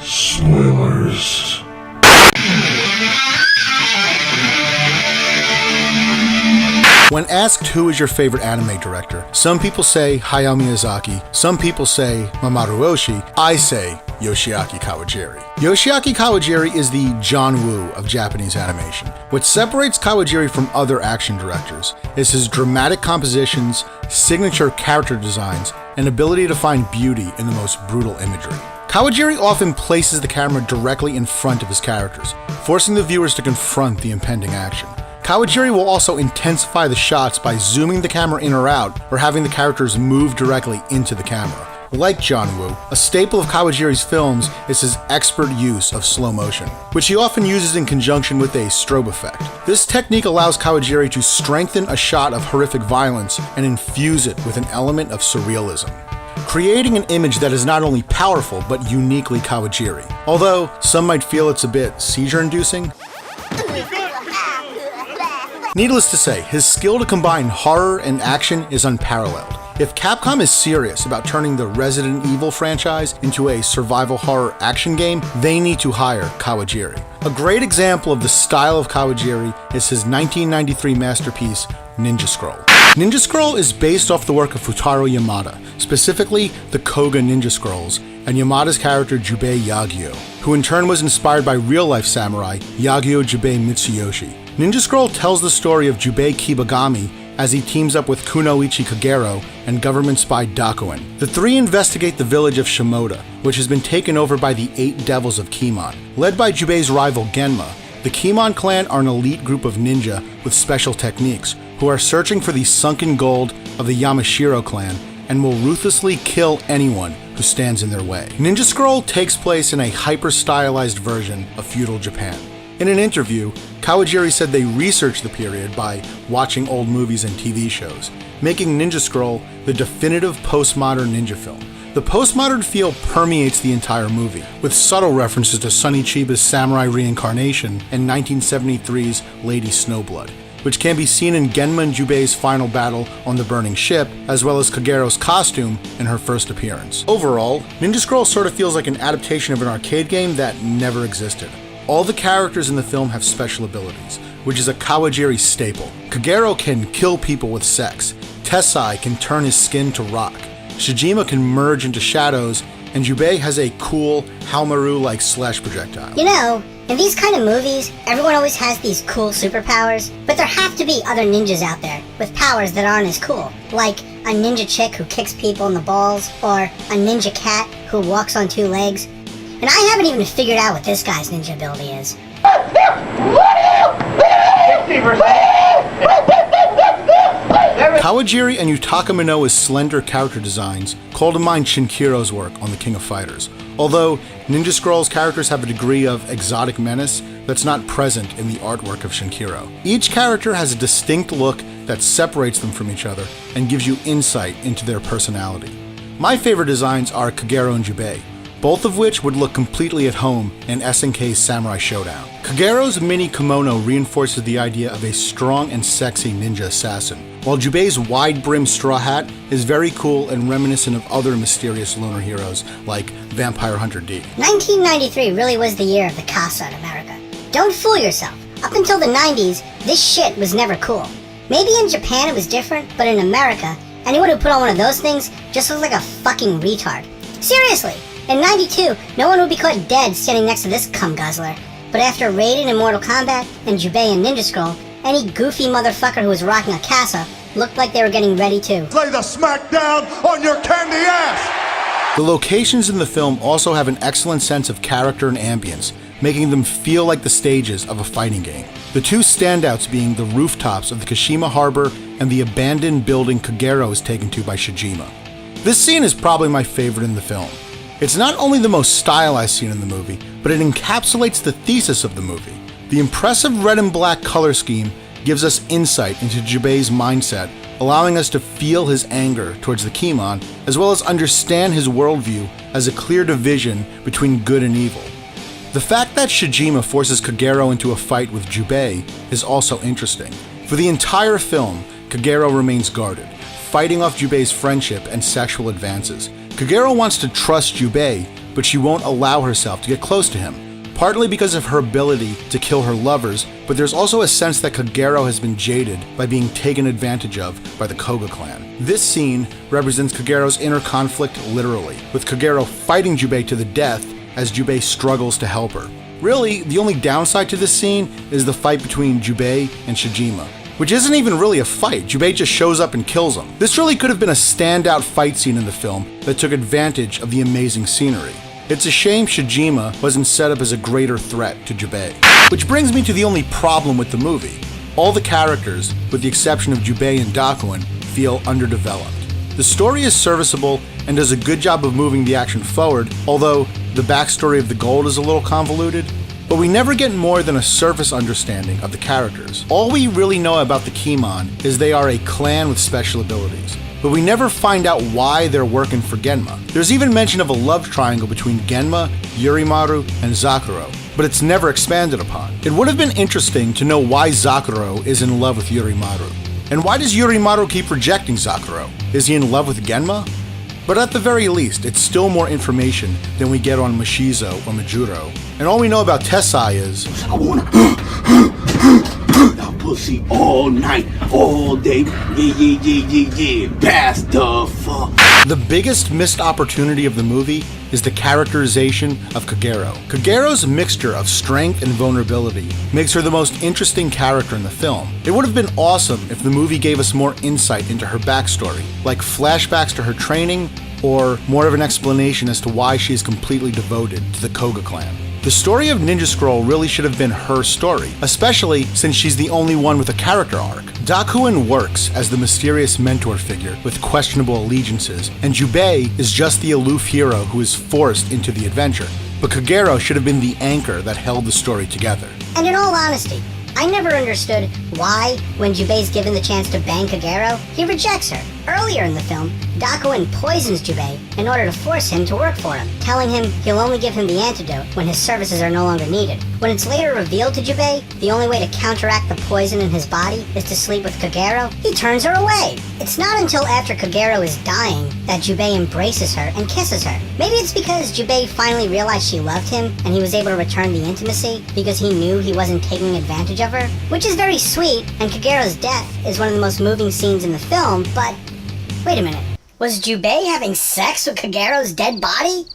Spoilers. When asked who is your favorite anime director, some people say Hayao Miyazaki, some people say Mamoru Oshii, I say Yoshiaki Kawajiri. Yoshiaki Kawajiri is the John Woo of Japanese animation. What separates Kawajiri from other action directors is his dramatic compositions, signature character designs, and ability to find beauty in the most brutal imagery. Kawajiri often places the camera directly in front of his characters, forcing the viewers to confront the impending action. Kawajiri will also intensify the shots by zooming the camera in or out, or having the characters move directly into the camera. Like John Woo, a staple of Kawajiri's films is his expert use of slow motion, which he often uses in conjunction with a strobe effect. This technique allows Kawajiri to strengthen a shot of horrific violence and infuse it with an element of surrealism, creating an image that is not only powerful but uniquely Kawajiri. Although some might feel it's a bit seizure-inducing. Needless to say, his skill to combine horror and action is unparalleled. If Capcom is serious about turning the Resident Evil franchise into a survival horror action game, they need to hire Kawajiri. A great example of the style of Kawajiri is his 1993 masterpiece, Ninja Scroll. Ninja Scroll is based off the work of Futaro Yamada, specifically the Koga Ninja Scrolls, and Yamada's character Jubei Yagyu, who in turn was inspired by real-life samurai Yagyu Jubei Mitsuyoshi. Ninja Scroll tells the story of Jubei Kibagami as he teams up with Kunoichi Kagero and government spy Dakuan. The three investigate the village of Shimoda, which has been taken over by the 8 Devils of Kimon. Led by Jubei's rival Genma, the Kimon clan are an elite group of ninja with special techniques who are searching for the sunken gold of the Yamashiro clan and will ruthlessly kill anyone who stands in their way. Ninja Scroll takes place in a hyper-stylized version of feudal Japan. In an interview, Kawajiri said they researched the period by watching old movies and TV shows, making Ninja Scroll the definitive postmodern ninja film. The postmodern feel permeates the entire movie, with subtle references to Sonny Chiba's samurai reincarnation and 1973's Lady Snowblood, which can be seen in Genma and Jubei's final battle on the burning ship, as well as Kagero's costume in her first appearance. Overall, Ninja Scroll sort of feels like an adaptation of an arcade game that never existed. All the characters in the film have special abilities, which is a Kawajiri staple. Kagero can kill people with sex, Tessai can turn his skin to rock, Shijima can merge into shadows, and Jubei has a cool Haomaru-like slash projectile. You know, in these kind of movies, everyone always has these cool superpowers, but there have to be other ninjas out there with powers that aren't as cool, like a ninja chick who kicks people in the balls, or a ninja cat who walks on 2 legs. And I haven't even figured out what this guy's ninja ability is. Kawajiri and Yutaka Minoa's slender character designs call to mind Shinkiro's work on The King of Fighters, although Ninja Scroll's characters have a degree of exotic menace that's not present in the artwork of Shinkiro. Each character has a distinct look that separates them from each other and gives you insight into their personality. My favorite designs are Kagero and Jubei, both of which would look completely at home in SNK's Samurai Showdown. Kagero's mini kimono reinforces the idea of a strong and sexy ninja assassin, while Jubei's wide-brimmed straw hat is very cool and reminiscent of other mysterious loner heroes like Vampire Hunter D. 1993 really was the year of the casa in America. Don't fool yourself. Up until the 90s, this shit was never cool. Maybe in Japan it was different, but in America, anyone who put on one of those things just looked like a fucking retard. Seriously! In 92, no one would be caught dead standing next to this cum guzzler. But after Raiden and Mortal Kombat, and Jubei and Ninja Scroll, any goofy motherfucker who was rocking a casa looked like they were getting ready to lay the smack down on your candy ass! The locations in the film also have an excellent sense of character and ambience, making them feel like the stages of a fighting game. The two standouts being the rooftops of the Kashima Harbor and the abandoned building Kagero is taken to by Shijima. This scene is probably my favorite in the film. It's not only the most stylized scene in the movie, but it encapsulates the thesis of the movie. The impressive red and black color scheme gives us insight into Jubei's mindset, allowing us to feel his anger towards the Kimon, as well as understand his worldview as a clear division between good and evil. The fact that Shijima forces Kagero into a fight with Jubei is also interesting. For the entire film, Kagero remains guarded, fighting off Jubei's friendship and sexual advances. Kagero wants to trust Jubei, but she won't allow herself to get close to him. Partly because of her ability to kill her lovers, but there's also a sense that Kagero has been jaded by being taken advantage of by the Koga clan. This scene represents Kagero's inner conflict literally, with Kagero fighting Jubei to the death as Jubei struggles to help her. Really, the only downside to this scene is the fight between Jubei and Shijima, which isn't even really a fight. Jubei just shows up and kills him. This really could have been a standout fight scene in the film that took advantage of the amazing scenery. It's a shame Shijima wasn't set up as a greater threat to Jubei. Which brings me to the only problem with the movie. All the characters, with the exception of Jubei and Dakuan, feel underdeveloped. The story is serviceable and does a good job of moving the action forward, although the backstory of the gold is a little convoluted. But we never get more than a surface understanding of the characters. All we really know about the Kimon is they are a clan with special abilities, but we never find out why they're working for Genma. There's even mention of a love triangle between Genma, Yurimaru, and Zakuro, but it's never expanded upon. It would have been interesting to know why Zakuro is in love with Yurimaru. And why does Yurimaru keep rejecting Zakuro? Is he in love with Genma? But at the very least, it's still more information than we get on Mushizo or Majuro. And all we know about Tessai is, I wanna that pussy all night, all day, yeah, past the fuck. the biggest missed opportunity of the movie is the characterization of Kagero. Kagero's mixture of strength and vulnerability makes her the most interesting character in the film. It would have been awesome if the movie gave us more insight into her backstory, like flashbacks to her training, or more of an explanation as to why she is completely devoted to the Koga clan. The story of Ninja Scroll really should have been her story, especially since she's the only one with a character arc. Dakuan works as the mysterious mentor figure with questionable allegiances, and Jubei is just the aloof hero who is forced into the adventure. But Kagero should have been the anchor that held the story together. And in all honesty, I never understood why, when Jubei's given the chance to bang Kagero, he rejects her. Earlier in the film, Dakuan poisons Jubei in order to force him to work for him, telling him he'll only give him the antidote when his services are no longer needed. When it's later revealed to Jubei the only way to counteract the poison in his body is to sleep with Kagero, he turns her away. It's not until after Kagero is dying that Jubei embraces her and kisses her. Maybe it's because Jubei finally realized she loved him and he was able to return the intimacy because he knew he wasn't taking advantage of her, which is very sweet, and Kagero's death is one of the most moving scenes in the film, but wait a minute. Was Jubei having sex with Kagero's dead body?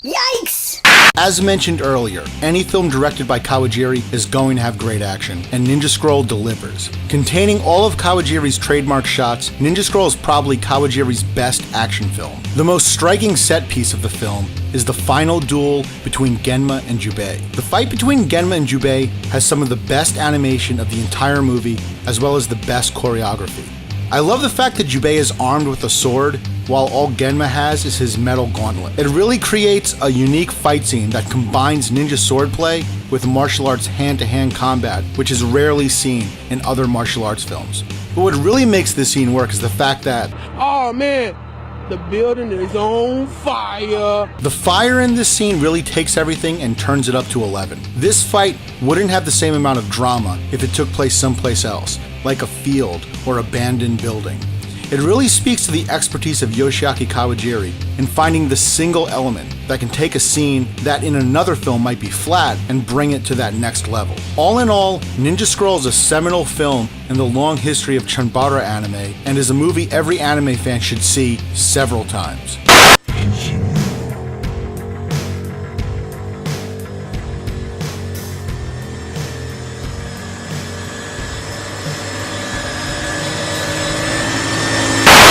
Yikes! As mentioned earlier, any film directed by Kawajiri is going to have great action, and Ninja Scroll delivers. Containing all of Kawajiri's trademark shots, Ninja Scroll is probably Kawajiri's best action film. The most striking set piece of the film is the final duel between Genma and Jubei. The fight between Genma and Jubei has some of the best animation of the entire movie, as well as the best choreography. I love the fact that Jubei is armed with a sword, while all Genma has is his metal gauntlet. It really creates a unique fight scene that combines ninja swordplay with martial arts hand-to-hand combat, which is rarely seen in other martial arts films. But what really makes this scene work is the fact that, oh man, the building is on fire. The fire in this scene really takes everything and turns it up to 11. This fight wouldn't have the same amount of drama if it took place someplace else, like a field or abandoned building. It really speaks to the expertise of Yoshiaki Kawajiri in finding the single element that can take a scene that in another film might be flat and bring it to that next level. All in all, Ninja Scroll is a seminal film in the long history of Chanbara anime and is a movie every anime fan should see several times.